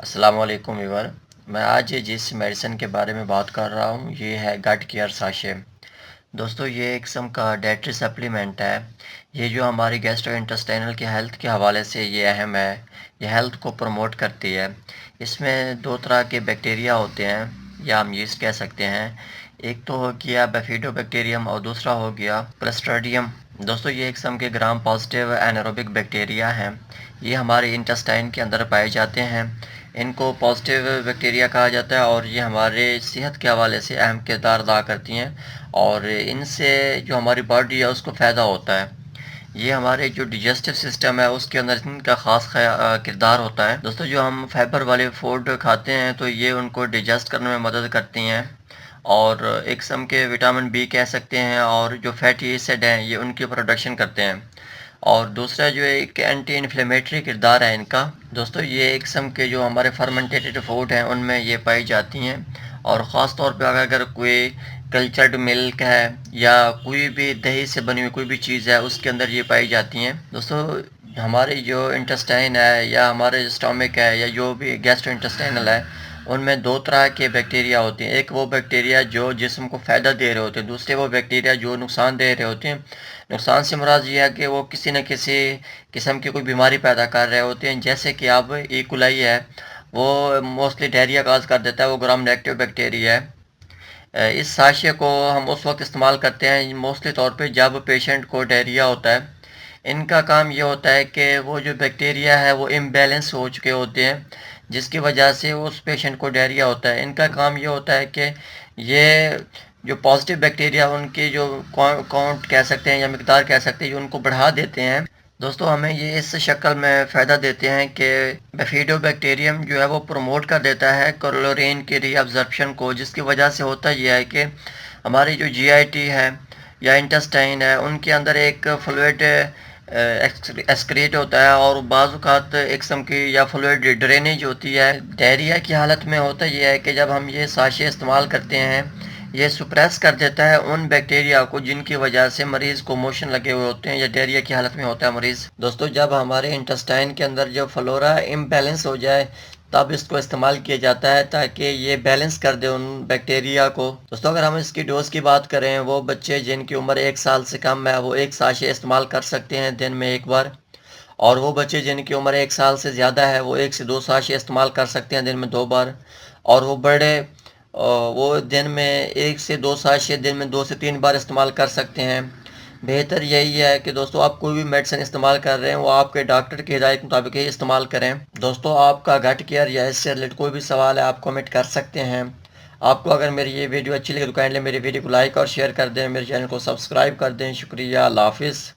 अस्सलाम वालेकुम व्यूअर। मैं आज जिस मेडिसिन के बारे में बात कर रहा हूँ ये है गट केयर साशे। दोस्तों ये एक किस्म का डाइटरी सप्लीमेंट है। ये जो हमारी गैस्ट्रोइंटेस्टाइनल की हेल्थ के हवाले से ये अहम है। ये हेल्थ को प्रमोट करती है। इसमें दो तरह के बैक्टीरिया होते हैं या हम यीस्ट कह सकते हैं। एक तो हो गया बैक्टीरियम और दूसरा हो गया क्लस्ट्रीडियम। दोस्तों ये एक किस्म के ग्राम पॉजिटिव एनारोबिक बैक्टीरिया हैं। ये हमारे इंटेस्टाइन के अंदर पाए जाते हैं। इनको पॉजिटिव बैक्टीरिया कहा जाता है और ये हमारे सेहत के हवाले से अहम किरदार अदा करती हैं और इनसे जो हमारी बॉडी है उसको फ़ायदा होता है। ये हमारे जो डिजेस्टिव सिस्टम है उसके अंदर इनका ख़ास किरदार होता है। दोस्तों जो हम फाइबर वाले फूड खाते हैं तो ये उनको डिजेस्ट करने में मदद करती हैं और एक किस्म के विटामिन बी कह सकते हैं और जो फैटी एसिड हैं ये उनकी प्रोडक्शन करते हैं। और दूसरा जो एक एंटी इन्फ्लेमेटरी किरदार है इनका। दोस्तों ये एक किस्म के जो हमारे फर्मेंटेटेड फूड हैं उनमें ये पाई जाती हैं और ख़ास तौर पे अगर कोई कल्चर्ड मिल्क है या कोई भी दही से बनी हुई कोई भी चीज़ है उसके अंदर ये पाई जाती हैं। दोस्तों हमारी जो इंटेस्टाइन है या हमारे स्टोमिक है या जो भी गैस्ट्रो इंटेस्टाइनल है उनमें दो तरह के बैक्टीरिया होते हैं। एक वो बैक्टीरिया जो जिस्म को फ़ायदा दे रहे होते हैं, दूसरे वो बैक्टीरिया जो नुकसान दे रहे होते हैं। नुकसान से मुराद ये है कि वो किसी न किसी किस्म की कोई बीमारी पैदा कर रहे होते हैं। जैसे कि अब ई कुलाई है, वो मोस्टली डायरिया काज कर देता है, वो ग्राम नेगेटिव बैक्टीरिया है। इस साशिए को हम उस वक्त इस्तेमाल करते हैं मोस्टली तौर पे जब पेशेंट को डायरिया होता है। इनका काम ये होता है कि वो जो बैक्टीरिया है वो इम्बैलेंस हो चुके होते हैं जिसकी वजह से उस पेशेंट को डायरिया होता है। इनका काम ये होता है कि ये जो पॉजिटिव बैक्टीरिया उनकी जो काउंट कह सकते हैं या मिकदार कह सकते हैं, जो उनको बढ़ा देते हैं। दोस्तों हमें ये इस शक्ल में फ़ायदा देते हैं कि बैक्टीरियम जो है वो प्रमोट कर देता है क्लोरीन की रीअब्जॉर्प्शन को, जिसकी वजह से होता यह है कि हमारी जो जीआईटी है या इंटेस्टाइन है उनके अंदर एक फ्लूइड एक्सक्रीट होता है और बाज़ एक किस्म की या फ्लूइड ड्रेनेज होती है। डायरिया की हालत में होता यह है कि जब हम ये साशे इस्तेमाल करते हैं ये सुप्रेस कर देता है उन बैक्टीरिया को जिनकी वजह से मरीज़ को मोशन लगे हुए होते हैं या डायरिया की हालत में होता है मरीज़। दोस्तों जब हमारे इंटेस्टाइन के अंदर जो फ्लोरा इम्बैलेंस हो जाए तब इसको इस्तेमाल किया जाता है ताकि ये बैलेंस कर दे उन बैक्टीरिया को। दोस्तों अगर हम इसकी डोज की बात करें, वो बच्चे जिनकी उम्र 1 साल से कम है वो एक साशे इस्तेमाल कर सकते हैं दिन में एक बार, और वो बच्चे जिनकी उम्र 1 साल से ज़्यादा है वो 1 से 2 साशे इस्तेमाल कर सकते हैं दिन में 2 बार, और वो बड़े वो दिन में 1 से 2 साशे दिन में 2 से 3 बार इस्तेमाल कर सकते हैं। बेहतर यही है कि दोस्तों आप कोई भी मेडिसिन इस्तेमाल कर रहे हैं वो आपके डॉक्टर की हिदायत के मुताबिक ही इस्तेमाल करें। दोस्तों आपका गट केयर या इससे रिलेटेड कोई भी सवाल है आप कमेंट कर सकते हैं। आपको अगर मेरी ये वीडियो अच्छी लगे तो काइंडली मेरी वीडियो को लाइक और शेयर कर दें, मेरे चैनल को सब्सक्राइब कर दें। शुक्रिया, अल्लाह हाफिज़।